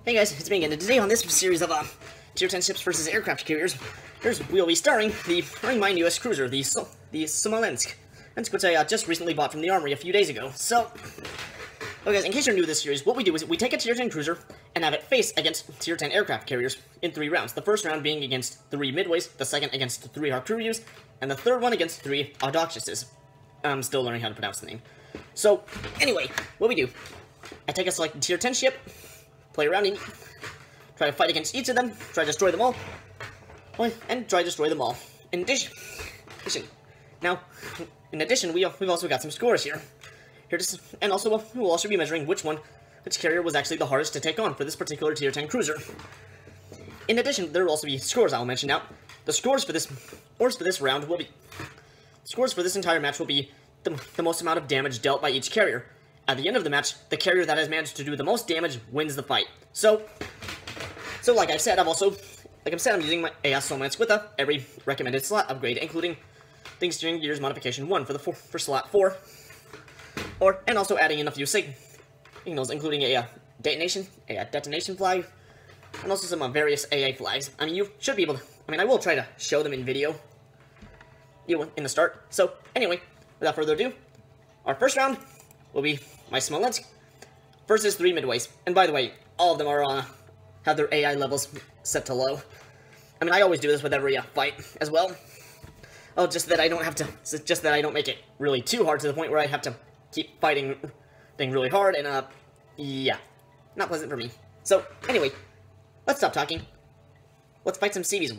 Hey guys, it's me again, and today on this series of Tier 10 ships versus aircraft carriers, we'll be starring the unmanned US cruiser, the Smolensk, which I just recently bought from the armory a few days ago. So, okay guys, in case you're new to this series, what we do is we take a Tier 10 cruiser and have it face against Tier 10 aircraft carriers in 3 rounds. The first round being against 3 Midways, the second against 3 Hakuryus, and the third one against 3 Audaciouses. I'm still learning how to pronounce the name. So, anyway, what we do, I take a selected Tier 10 ship, play around in, try to fight against each of them, try to destroy them all, and try to destroy them all. In addition, we've also got some scores here. And also, we'll also be measuring which carrier was actually the hardest to take on for this particular Tier 10 cruiser. In addition, there will also be scores I'll mention now. The scores for this round will be, scores for this entire match will be the most amount of damage dealt by each carrier. At the end of the match, the carrier that has managed to do the most damage wins the fight. So like I've said, I'm using my Smolensk with every recommended slot upgrade, including the steering gears modification 1 for slot 4, and also adding in a few signals, including a detonation flag, and also some various AA flags. I mean, you should be able to. I mean, I will try to show them in video, in the start. So anyway, without further ado, our first round will be my Smolensk versus 3 Midways. And by the way, all of them are have their AI levels set to low. I mean, I always do this with every fight as well. Oh, just that I don't make it really too hard to the point where I have to keep fighting really hard, and yeah, not pleasant for me. So anyway, let's stop talking. Let's fight some Seabees.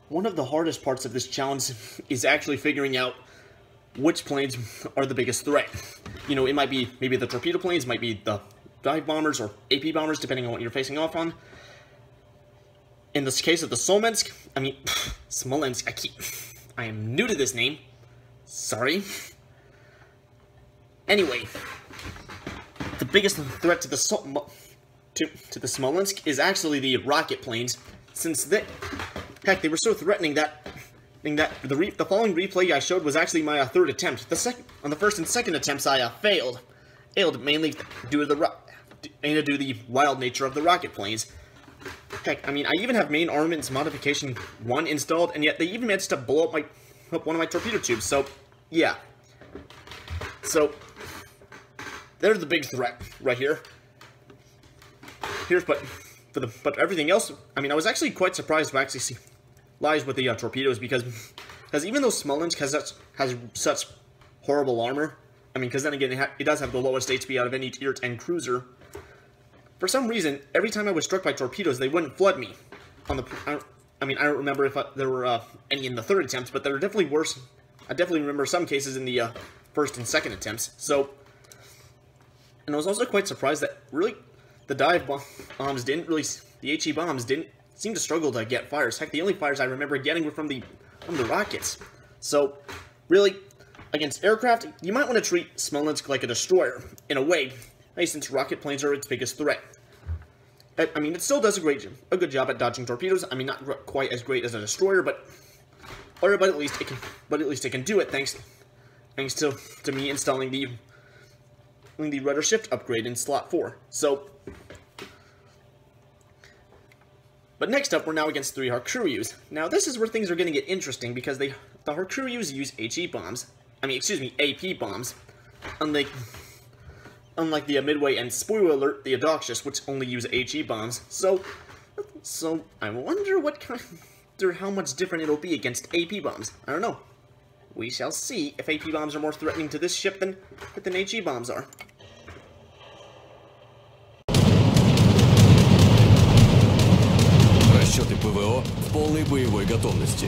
one of the hardest parts of this challenge is actually figuring out which planes are the biggest threat. You know, it might be maybe the torpedo planes, might be the dive bombers or AP bombers, depending on what you're facing off on. In this case of the Smolensk, I am new to this name. Sorry. Anyway, the biggest threat to the Smolensk is actually the rocket planes, since they were so threatening that the following replay I showed was actually my third attempt. On the first and second attempts I failed mainly due to the wild nature of the rocket planes. Heck, I mean, I even have main armaments modification 1 installed, and yet they even managed to blow up one of my torpedo tubes. So yeah, so they're the big threat right here. But everything else, I mean, I was actually quite surprised to actually see lies with the torpedoes, because even though Smolensk has such horrible armor, I mean, because then again, it does have the lowest HP out of any tier 10 cruiser. For some reason, every time I was struck by torpedoes, they wouldn't flood me. I don't remember if there were any in the third attempt, but there were definitely worse. I definitely remember some cases in the first and second attempts. So, and I was also quite surprised that really the dive bombs the HE bombs didn't seem to struggle to get fires. Heck, the only fires I remember getting were from the rockets. So, really, against aircraft, you might want to treat Smolensk like a destroyer in a way. Since rocket planes are its biggest threat. I mean, it still does a good job at dodging torpedoes. I mean, not quite as great as a destroyer, but at least it can do it thanks to me installing the rudder shift upgrade in slot 4. So, but next up, we're now against 3 Hakuryus. Now, this is where things are going to get interesting, because the Hakuryus use HE bombs. AP bombs. Unlike the Midway and, spoiler alert, the Audaciouses, which only use HE bombs. So I wonder how much different it'll be against AP bombs. I don't know. We shall see if AP bombs are more threatening to this ship than HE bombs are. Расчеты ПВО в полной боевой готовности.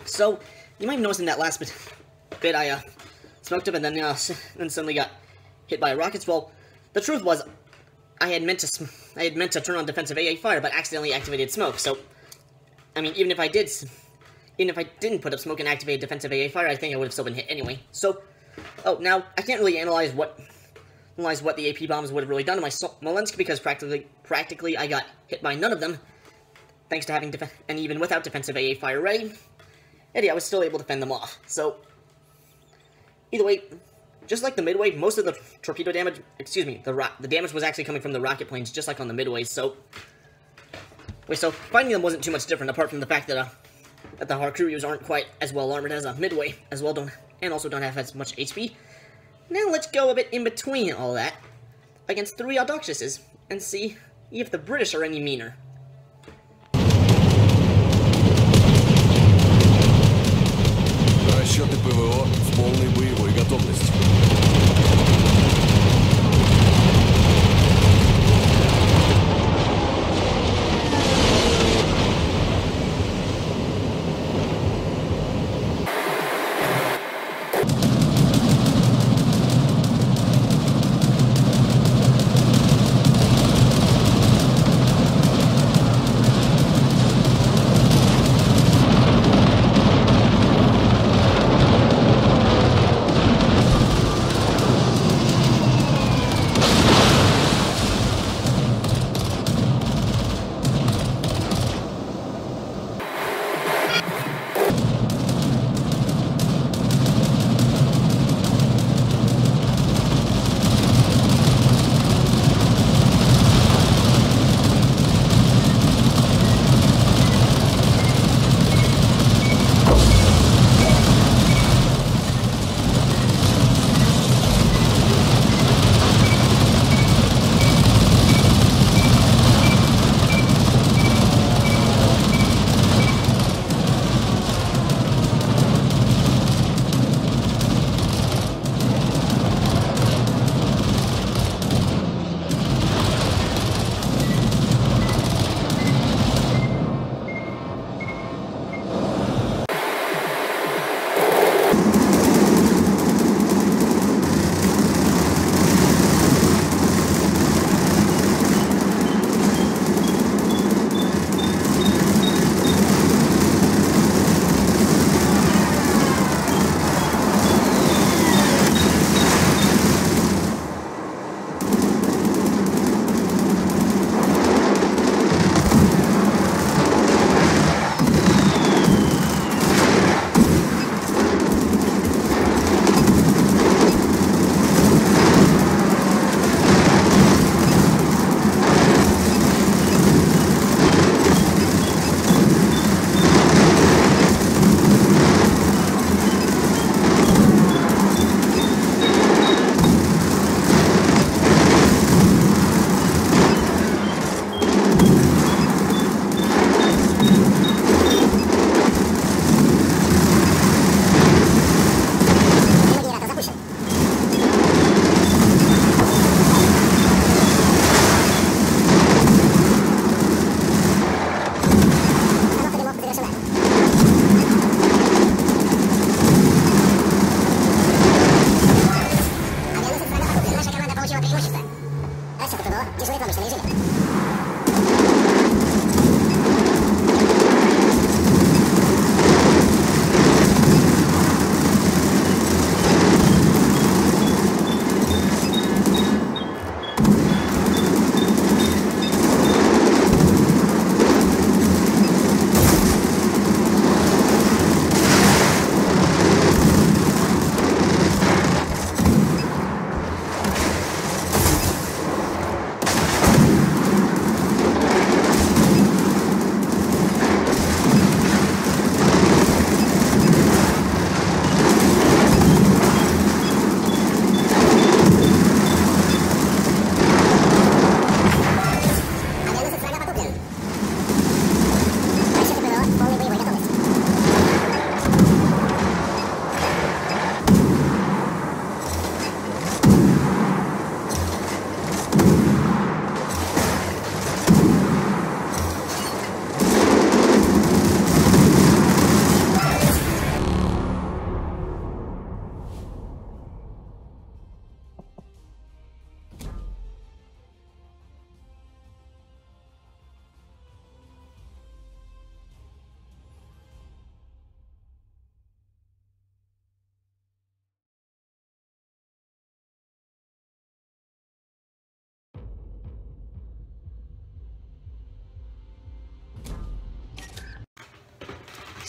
So, you might have noticed in that last bit I smoked up and then suddenly got hit by rockets. Well, the truth was, I had meant to turn on defensive AA fire, but accidentally activated smoke. So, I mean, even if I didn't put up smoke and activate defensive AA fire, I think I would have still been hit anyway. So, now I can't really analyze what the AP bombs would have really done to my Smolensk, because practically I got hit by none of them, thanks to having and even without defensive AA fire ready. And yeah, I was still able to fend them off. So, either way, just like the Midway, most of the torpedo damage, the damage was actually coming from the rocket planes, just like on the Midways. So, so fighting them wasn't too much different, apart from the fact that the Hakuryus aren't quite as well armored as a Midway, and also don't have as much HP. Now let's go a bit in between all that, against 3 Audaciouses, and see if the British are any meaner. Расчеты ПВО в полной боевой готовности.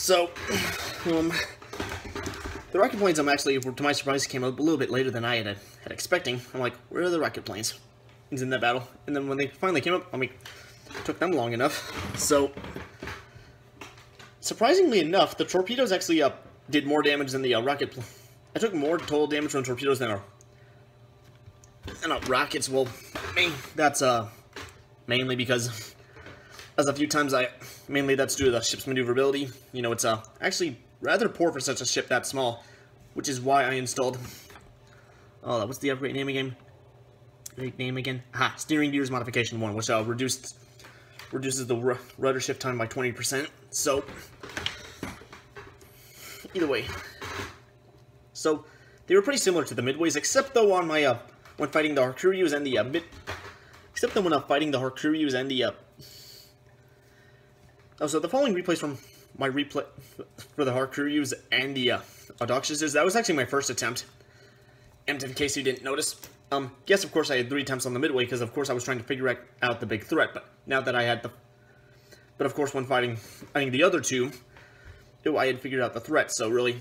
So, the rocket planes, I'm actually, to my surprise, came up a little bit later than I had expecting. I'm like, where are the rocket planes? He's in that battle. And then when they finally came up, I mean, it took them long enough. So, surprisingly enough, the torpedoes actually did more damage than the rocket. I took more total damage from torpedoes than rockets. Well, that's mainly because, as a few times mainly that's due to the ship's maneuverability. You know, it's actually rather poor for such a ship that small, which is why I installed. Oh, what's the upgrade name again? Steering gears modification 1, which reduces the rudder shift time by 20%. So, either way. So, they were pretty similar to the Midways, except though on my, when fighting the Hakuryus and the, except though when fighting the Hakuryus and the, oh, so the following replays from my replay for the Hakuryus and the, Audaciouses, that was actually my first attempt. And in case you didn't notice, yes, of course I had 3 attempts on the Midway, because of course I was trying to figure out the big threat, but now that I had the, but of course when fighting the other two, I had figured out the threat, so really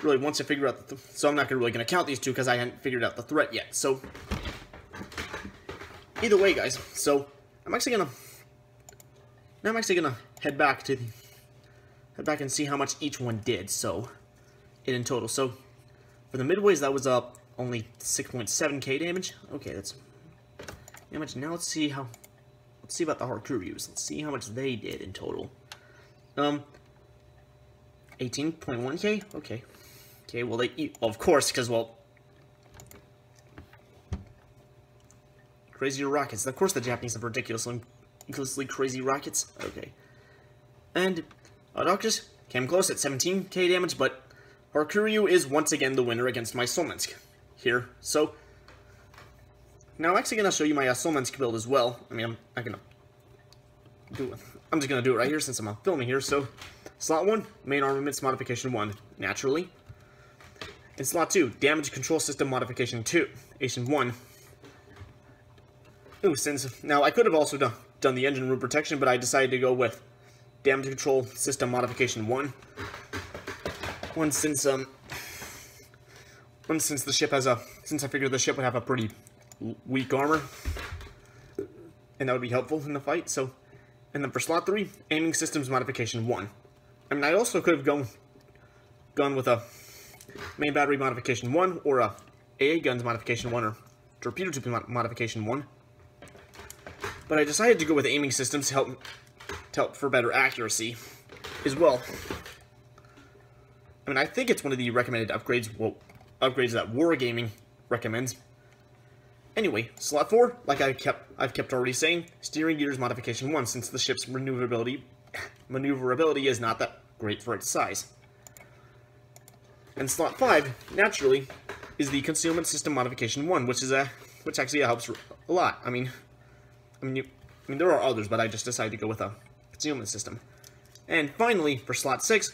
once I figure out so I'm not really going to count these two because I hadn't figured out the threat yet. So either way, guys, so I'm actually gonna head back and see how much each one did. So in total, so for the Midways that was only 6.7k damage. Okay, that's damage. Now let's see about the Hakuryus. Let's see how much they did in total. 18.1k. Okay. Okay, well, of course, because, well, crazier rockets. Of course the Japanese have ridiculously crazy rockets. Okay. And Audacious came close at 17k damage, but Hakuryu is once again the winner against my Smolensk here. So, now I'm actually going to show you my Smolensk build as well. I mean, I'm just going to do it right here since I'm filming here. So, slot 1, main armaments modification 1, naturally. In slot 2, damage control system modification 2, Asian 1. Ooh, now I could have also done the engine room protection, but I decided to go with damage control system modification 1. Since the ship has since I figured the ship would have a pretty weak armor, and that would be helpful in the fight. So, and then for slot 3, aiming systems modification 1. I mean, I also could have gone with a main battery modification 1, or a AA guns modification 1, or torpedo tube modification 1. But I decided to go with aiming systems to help for better accuracy as well. I mean, I think it's one of the recommended upgrades, upgrades that Wargaming recommends. Anyway, slot 4, like I've kept already saying, steering gears modification 1, since the ship's maneuverability is not that great for its size. And slot 5, naturally, is the concealment system modification 1, which actually helps a lot. I mean, there are others, but I just decided to go with a concealment system. And finally, for slot 6,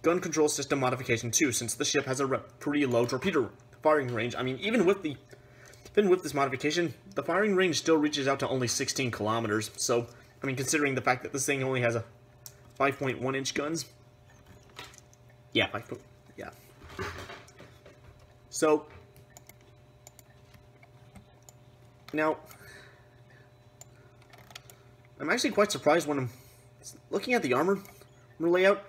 gun control system modification 2, since the ship has a pretty low torpedo firing range. I mean, even with this modification, the firing range still reaches out to only 16 kilometers. So, I mean, considering the fact that this thing only has a 5.1-inch guns. Yeah, yeah. So, now, I'm actually quite surprised when I'm looking at the armor layout.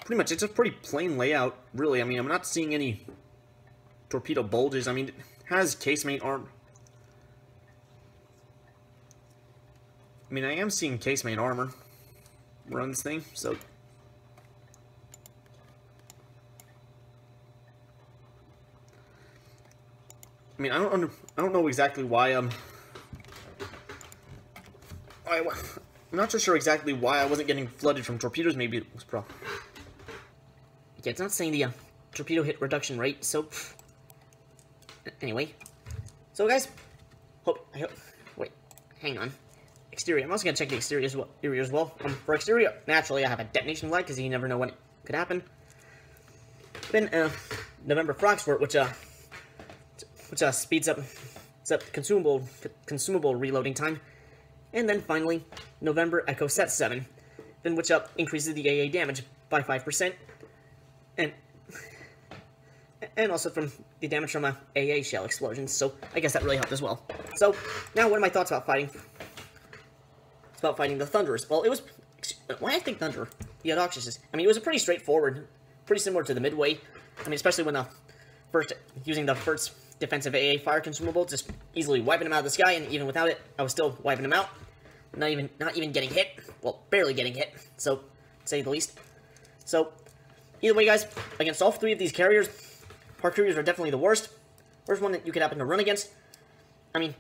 Pretty much, it's a pretty plain layout, really. I mean, I'm not seeing any torpedo bulges. I mean, it has casemate armor. I mean, I am seeing casemate armor run this thing, so. I mean, I don't know exactly why I'm not so sure exactly why I wasn't getting flooded from torpedoes. Maybe it was yeah, it's not saying the torpedo hit reduction rate. So anyway, so guys, wait, hang on. Exterior. I'm also gonna check the exterior as well. For exterior, naturally, I have a detonation flag because you never know when it could happen. Then November Froxfort, which speeds up consumable reloading time. And then finally, November Echo Set 7, then which increases the AA damage by 5%, and also from the damage from AA shell explosions, so I guess that really helped as well. So, now what are my thoughts about fighting? It's about fighting the Thunderers. Well, it was... Why I think Thunder? The Audaciouses. I mean, it was a pretty straightforward, pretty similar to the Midway. I mean, especially when using the first defensive AA fire consumable, just easily wiping them out of the sky, and even without it, I was still wiping them out. Not even getting hit. Well, barely getting hit, so, to say the least. So, either way, guys, against all three of these carriers, Hakuryus are definitely the worst one that you could happen to run against. I mean,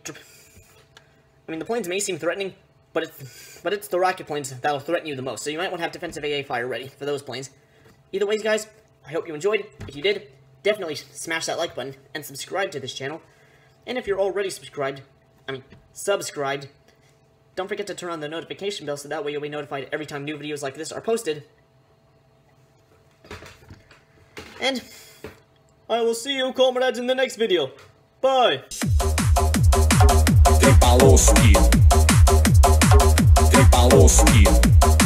the planes may seem threatening, but it's the rocket planes that'll threaten you the most, so you might want to have defensive AA fire ready for those planes. Either ways, guys, I hope you enjoyed. If you did, definitely smash that like button and subscribe to this channel. And if you're already subscribed, don't forget to turn on the notification bell so that way you'll be notified every time new videos like this are posted. And I will see you, comrades, in the next video. Bye! Трипаловский.